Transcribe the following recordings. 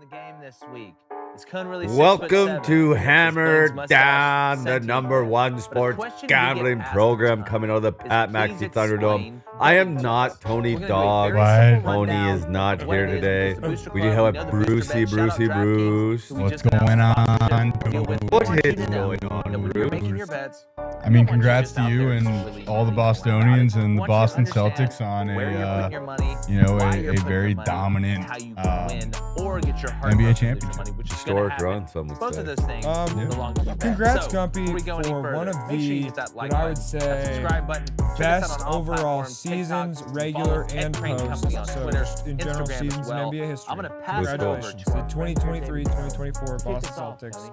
game this week. It's currently Welcome to Hammer Down, the #1 sports gambling program coming out of the Pat Maxey Thunderdome. I am not Tony Dog. Tony is not here today. We do have Brucey. What's going on? What is going on, Bruce? I mean, congrats to you and all the Bostonians and the Boston Celtics on a very dominant NBA championship. Historic run, some would say. Congrats, Gumpy, for one of the, what I would say, best overall seasons, regular and post. So in general seasons in NBA history. Congratulations. The 2023-2024 Boston Celtics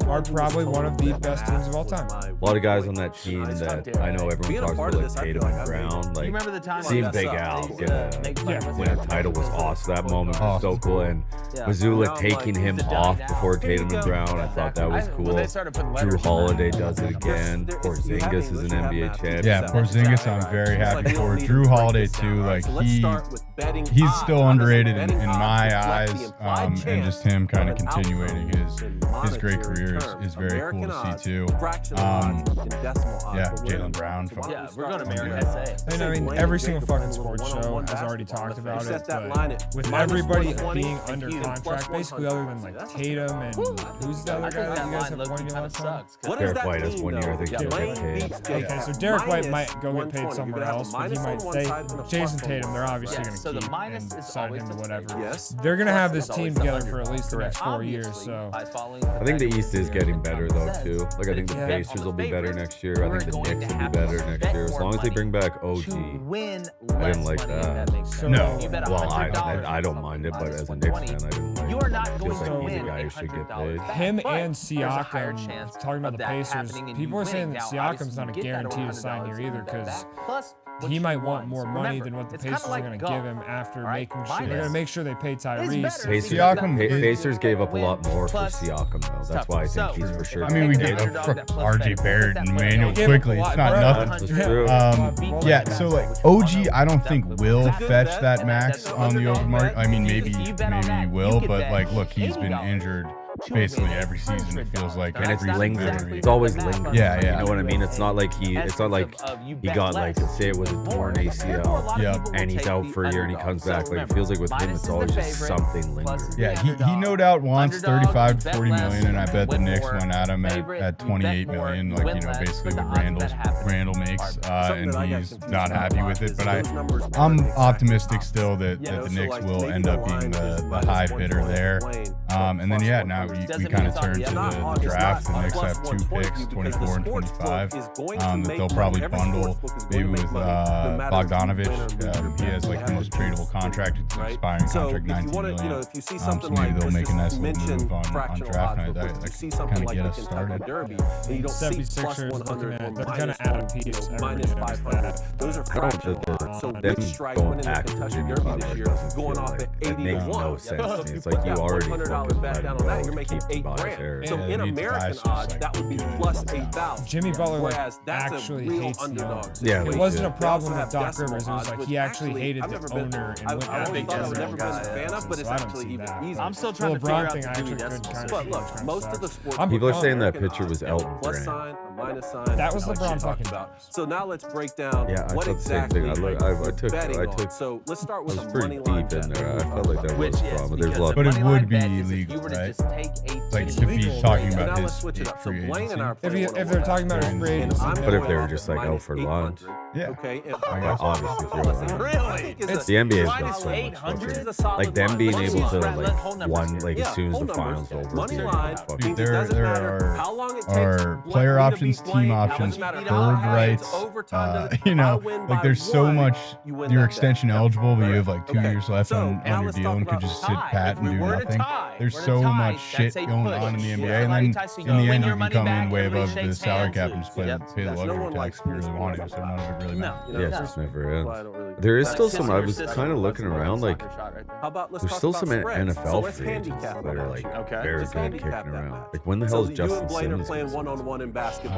are probably one of the best teams of all time. A lot of guys on that team that I know everyone talks about, like Tatum and Brown. Like, seeing Big Al win a title was awesome. That moment was so cool. And Mazzulla taking him off before Tatum and Brown, I thought that was cool. Drew Holiday does it again. Porzingis is an NBA champion. Yeah, Porzingis I'm very happy for. Drew Holiday too. Like he's still underrated in my eyes. And just him kind of continuing his great career is very cool to see too. Jaylen Brown. Yeah, we're gonna marry it. And I mean, every single fucking sports show has already talked about it, but with everybody being under contract, basically other than like Tatum and who's the other guy that you guys have 1 year left on? Derek White has 1 year, I think he'll get paid. Okay, so Derek White might go get paid somewhere else, but he might stay. Jason Tatum, they're obviously going to keep and sign him to whatever. They're going to have this team together for at least the next 4 years, so. I think the East is getting better though too. Like I think the Pacers will be better next year. I think the Knicks will be better next year as long as they bring back OG. I didn't like that. No. Well, I don't mind it, but as a Knicks fan, I didn't like it. You are not going Feels to like win he's a guy who should get paid. Him and Siakam, talking about the Pacers, people are saying that Siakam's not a guarantee to sign here either because he might want more money than what the Pacers are going to give him after making sure. They're going to make sure they pay Tyrese. Pacers gave up a lot more for Siakam though. That's why I think he's for sure. I mean, we gave up for RJ Barrett and Manuel quickly. It's not nothing. So like OG, I don't think will fetch that max on the open market. I mean, maybe he will, but like, look, he's been injured basically every season. It feels like, and it's lingering. It's always lingering. Yeah. You know what I mean? It's not like he got like, say it was a torn ACL. And he's out for a year and he comes back. Like it feels like with him, it's always just something lingering. Yeah, he no doubt wants 35 to 40 million, and I bet the Knicks went at him at 28 million. Like, you know, basically what Randall makes, and he's not happy with it. But I'm optimistic still that the Knicks will end up being the high bidder there. And then now we kind of turn to the draft. The Knicks have 2 picks, 24 and 25, that they'll probably bundle maybe with Bogdanovich. He has like the most tradable contract. It's an expiring contract, 19 million. So maybe they'll make a nice little move on draft night. That kind of get us started. 76ers looking at, they're going to add a piece. Everybody knows that. I don't think them going back to Jimmy Butler doesn't feel like that makes no sense to me. It's like you already fucking let him go to keep Tobias Harris. So in American odds, that would be plus 8,000. Jimmy Butler actually hates the owner. Yeah, it wasn't a problem with Doc Rivers. It was like he actually hated the owner and went after the owner. Never been a fan of, but it's actually even easier. I'm still trying to figure out the LeBron thing. I actually could kind of. Most of the sports people are saying that picture was Elton Brand. That was LeBron fucking. So now let's break down what I exactly. I took. So let's start with some pretty deep in there. I felt like that was a problem. But there's a lot. But it would be legal, right? Like to be talking about his free agency. If they're talking about his free agency. But if they were just like out for lunch, okay. Obviously for lunch. Really? The NBA has been so much fucking, like them being able to like as soon as the finals over. Dude, there are player options, team options, bird rights. Like there's so much. You're extension eligible, but you have like 2 years left on your deal and could just sit pat and do nothing. There's so much shit going on in the NBA, and then in the end you can come in way above the salary cap and just pay the luxury tax if you really want to. So none of it really matters. Yes, it's never ends. There is still some. I was kind of looking around, like there's still some NFL free agents that are like very good kicking around. Like when the hell is Justin Simmons? Playing one-on-one in basketball.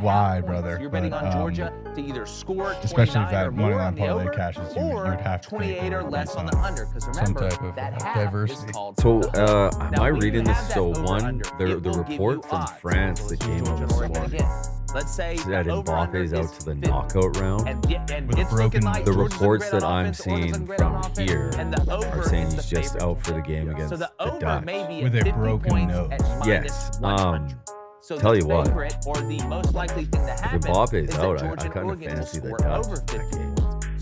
why, points. brother. You're betting but, on Georgia to either score 29 especially if that or money more line on the parlay over, cashes, you or would have to 28 or less on the under. Because remember, type of that half diversity. is called So, the hook. am Now, I when you reading this? have that So, over one, under, the it will give report you from odds. France So that let's came use out Georgia this and Oregon morning again. Let's say that the over-under Mbappe's out is to the 50. knockout round. And With a it's looking broken like The nose. Georgia's reports great that on I'm offense, Oregon's seeing great on from offense, here and the over are saying is he's the just favorite. out for the game against So the the over Dutch. may be With at a 50 broken points nose. at Yes, minus 100. So tell the you what, favorite or the most likely thing to happen Mbappe's is out, that I Georgia and kind of Oregon will fancy the score Dutch over in that 50 game. points.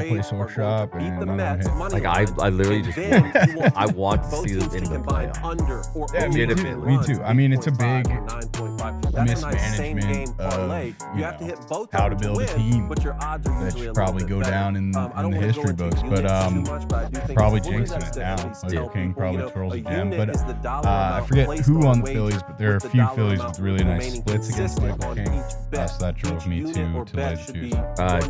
place workshop, and none of them hit. Like I literally just I want to see them in the playoffs. Yeah, me too. I mean, it's a big mismanagement of how to build a team that should probably go down in the history books. But probably jinxing it now. Michael King probably twirls a gem. But I forget who on the Phillies, but there are a few Phillies with really nice splits against Michael King. So that drove me to Ledge Juice.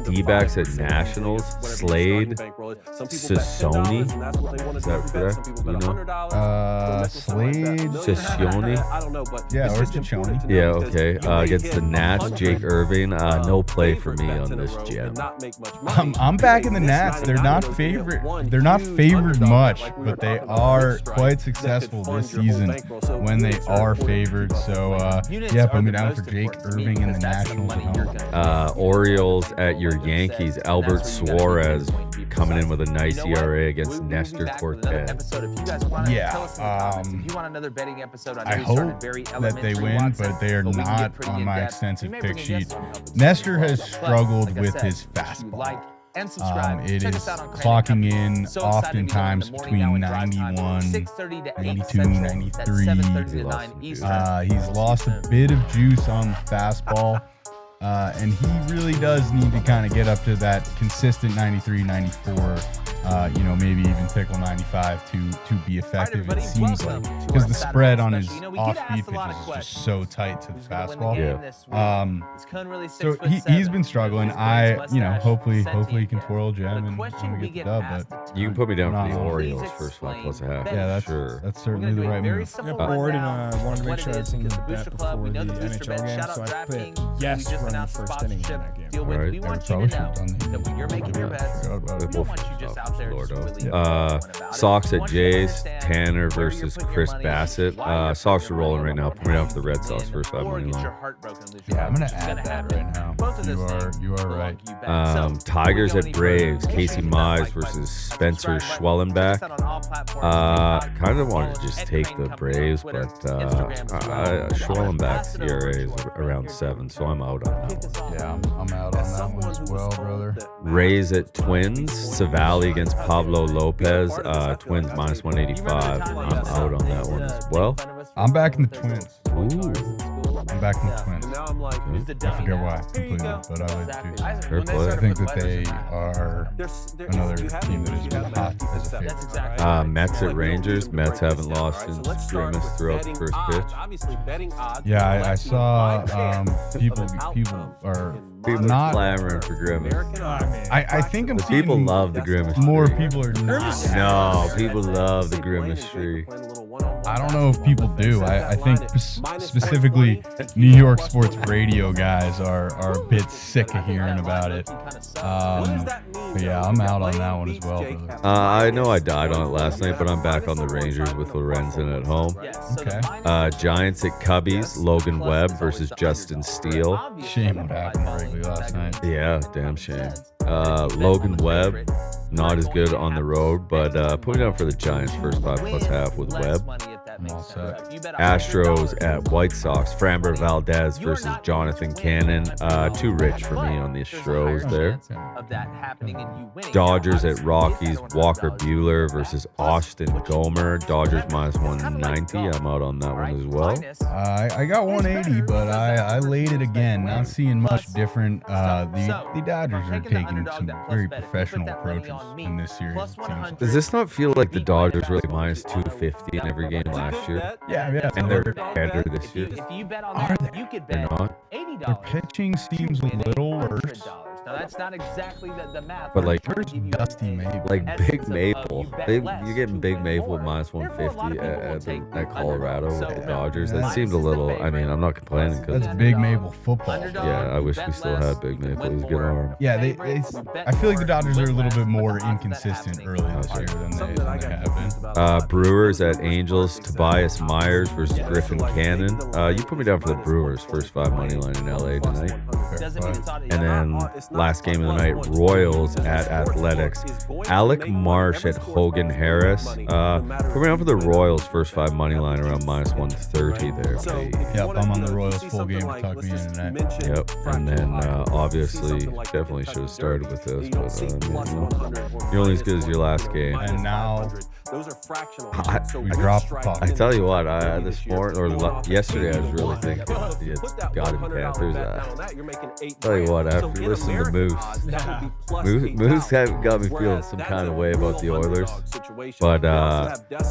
D-backs at Nationals, Slade, Sassoni. Is that correct? You know? Slade, Sassioni. Yeah, or Ciccone. Yeah, okay. Against the Nats, Jake Irving. No play for me on this gem. I'm back in the Nats. They're not favored much, but they are quite successful this season when they are favored. So yeah, put me down for Jake Irving in the Nationals at home. Orioles at your Yankees, Albert Suarez. coming in with a nice ERA against Nestor Cortez. Yeah, I hope that they win, but they are not on my extensive pick sheet. Nestor has struggled with his fastball. It is clocking in oftentimes between 91, 92, 93. He's lost a bit of juice on the fastball. And he really does need to kind of get up to that consistent 93, 94, maybe even tickle 95 to be effective, it seems like. Because the spread on his off-speed pitches is just so tight to the fastball. So he's been struggling. Hopefully he can twirl Gem and we get the dub. But you can put me down for the Orioles first one plus a half. Yeah, that's certainly the right move. I got bored and I wanted to make sure I was thinking the bet before the NHL game, so I put yes run the first inning in that game. All right. We want you to know that when you're making your bets, we don't want you just out there Sox at Jays, Tanner versus Chris Bassett. Sox are rolling right now. Put me down for the Red Sox first 5 money line. Yeah, I'm gonna add that right now. You are right. Tigers at Braves, Casey Mize versus Spencer Schwellenbach. Kind of wanted to just take the Braves, but Schwellenbach's ERA is around 7, so I'm out on that one. Yeah, I'm out on that one as well, brother. Rays at Twins, Savali against Pablo Lopez. Twins minus 185. I'm out on that one as well. I'm back in the Twins. Ooh. I'm back in the Twins. Now I'm like, I forget why completely, but I would too. Fair play. I think that they are another team that is hot as a favorite. Mets at Rangers. Mets haven't lost in Grimace throughout the first pitch. Yeah, I saw people are not clamoring for Grimace. I think I'm seeing People love the Grimace. more streak. people are not. No, people love the Grimace streak. I don't know if people do. I think specifically New York sports radio guys are a bit sick of hearing about it. But yeah, I'm out on that one as well, brother. I know I died on it last night, but I'm back on the Rangers with Lorenzen at home. Okay. Giants at Cubbies, Logan Webb versus Justin Steele. Shame what happened to Wrigley last night. Yeah, damn shame. Logan Webb, not as good on the road, but put me down for the Giants first 5 plus half with Webb. I'm all set. Astros at White Sox, Framber Valdez versus Jonathan Cannon. Too rich for me on the Astros there. Dodgers at Rockies, Walker Buehler versus Austin Gomer. Dodgers minus 190. I'm out on that one as well. I got 180, but I laid it again. Not seeing much different. The Dodgers are taking some very professional approaches in this series. It seems like. Does this not feel like the Dodgers were like minus 250 in every game last year? Yeah. And they're better this year. If you bet on Are that, they? you could They're bet not. $80. Their pitching seems a little worse. Now that's not exactly the math. But like, Where's Dusty Maple? like Big Maple, you're getting Big Maple at minus 150 at Colorado with the Dodgers. That seemed a little. I mean, I'm not complaining because That's Big Maple football. yeah, I wish we still had Big Maple. He's a good arm. Yeah, I feel like the Dodgers are a little bit more inconsistent early this year than they have been. Brewers at Angels, Tobias Myers versus Griffin Cannon. You put me down for the Brewers first 5 money line in LA tonight. And then last game of the night, Royals at Athletics. Alec Marsh at Hogan Harris. Put me down for the Royals first 5 money line around minus 130 there. Yep, I'm on the Royals full game to tuck me in tonight. Yep, and then obviously definitely should have started with this, but you're only as good as your last game. And now those are fractional. we dropped the puck. I tell you what, this morning or yesterday, I was really thinking, God, Panthers. Tell you what, after listening to Moose got me feeling some kind of way about the Oilers. But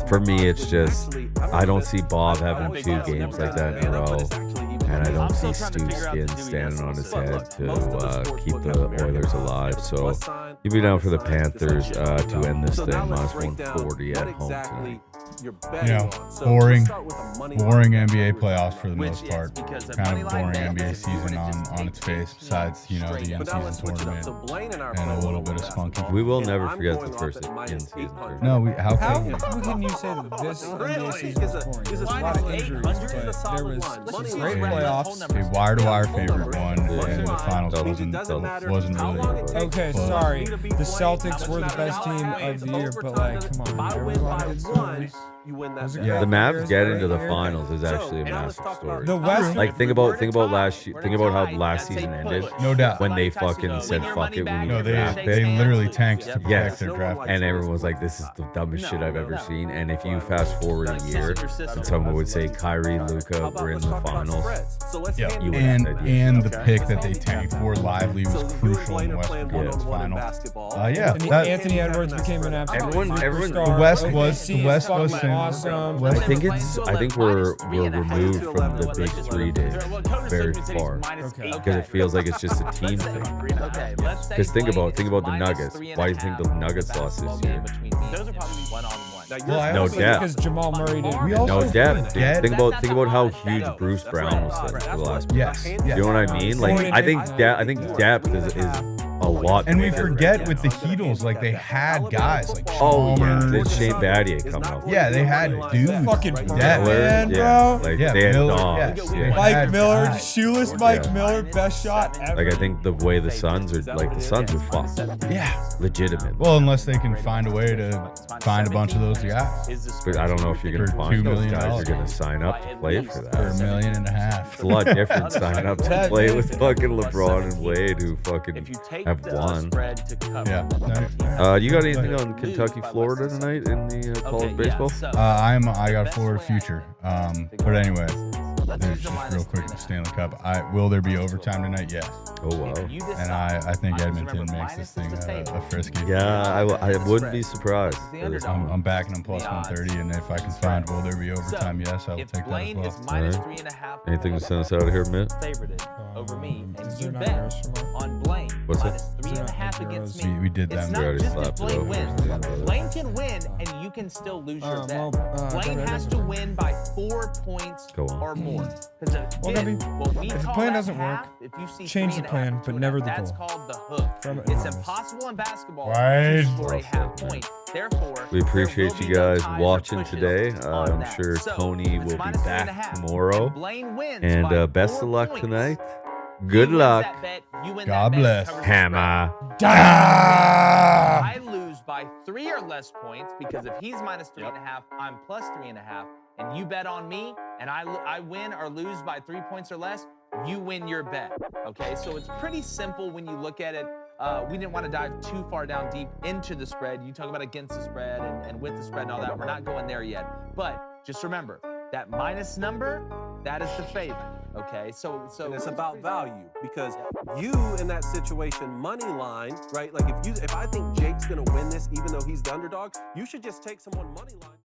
for me, it's just I don't see Bob having 2 games like that in a row. And I don't see Stu Skins standing on his head to keep the Oilers alive. So you'll be down for the Panthers to end this thing minus 140 at home tonight. you're betting on. So boring, start with a money boring line. NBA playoffs for the most part. because of Kind money of line boring bets, NBA if you were season to just on its take face. Besides, the But now in-season let's switch it up. tournament So Blaine and our and a little bit of spunky. We will And never I'm forget going the off first at minus in-season 800. tournament. No, how How can can you say that this NBA Really? season was boring? There's a lot of injuries, but there was some great playoffs. a wire-to-wire favorite one, Yeah. and the finals Doesn't wasn't how long it really. takes Okay, Close. sorry. to be The played, Celtics how were the much best time team it of takes, the year, but overtime, like, come on. if I win everyone by did one, stories. you win that Was it bet. Yeah. The Mavs Here's getting right to the here. finals is actually a and let's massive talk about story. The West, Like think about last year. Think about how last season ended. No doubt. When they fucking said fuck it, we need No, to they draft. literally tanked to protect Yes. their draft. And everyone was like, "This is the dumbest shit I've ever seen." And if you fast forward a year, and someone would say Kyrie, How Luka about were in let's the talk about finals. spreads? So let's Yeah, hand you it would back. have and the pick that they tanked for Lively was So you and crucial in Blaine are Western playing Conference one-on-one in final. basketball. Yeah, And that, Anthony Edwards became an absolute Everyone- superstar. the West OKC was is fucking saying- awesome. West- I think we're removed from the big 3 days very far Okay. because it feels like it's just a team thing. Okay, let's say Because think about Blaine the is Nuggets. -3.5 Why do you think the Nuggets lost this year? Those are probably one-on-one. Now, Well, I No also- depth. Because Jamal Murray didn't. We No also depth. forget- Think about how huge Bruce Brown was for the last. Yes. You know what I mean? Like I think depth is a lot. And we bigger. forget with the Heatles, like they had guys like Oh yeah, Chalmers. did Shane Battier come out? Yeah, they had dudes. Fucking like Miller, that. yeah, bro. like Yeah, they had Miller, dogs. yes. Yeah. Mike Mike Miller, guys. shoeless Mike Yeah. Miller, best shot ever. Like I think the way the Suns are fucked. Yeah. Legitimate. Well, unless they can find a way to find a bunch of those guys But I don't know if you're gonna For find $2 those million. guys are gonna sign up to play for for that. $1.5 million. It's a lot different signing up to play with fucking LeBron and Wade who fucking have won. Yeah. You got anything on Kentucky, Florida tonight in the college baseball? I got Florida future. But anyway, there's just real quick the Stanley Cup. Will there be overtime tonight? Yes. Oh wow. And I think Edmonton makes this thing a frisky. Yeah, I wouldn't be surprised. I'm backing them plus 130, and if I can find will there be overtime? Yes, I will take that as well. -3.5. Anything to send us out of here, Mitt? Favorited over me, and Is you there not bet arrows from her? on Blaine What's it? -3.5 against me. We did It's that. not already just if slapped it Blaine over. wins. Blaine can win, and you can still lose your bet. Blaine Gabby, has to win by 4 points Go on. or more. Because Well, Gabby, what we if the call plan that doesn't half, work, if you see change the 3.5 plan, to but 2.5, never the that's goal. called the hook. From It's Anonymous. impossible in basketball Right. to score a Well half said, point. Therefore, We appreciate there you will be no guys ties or watching pushes today. on I'm that. sure So, Tony if it's will be -3.5, back tomorrow. and Blaine wins And by best 4 of luck points, tonight. he Good wins luck. that bet, you win God that bet, bless. covers the spread. Hammer. I lose by 3 or less points because if he's -3.5, I'm +3.5, and you bet on me, and I win or lose by 3 points or less, you win your bet. Okay, so it's pretty simple when you look at it. We didn't want to dive too far down deep into the spread. You talk about against the spread and with the spread and all that. We're not going there yet. But just remember, that minus number, that is the favorite. Okay, so And it's about value because you in that situation, money line, right? Like if I think Jake's gonna win this, even though he's the underdog, you should just take someone money line.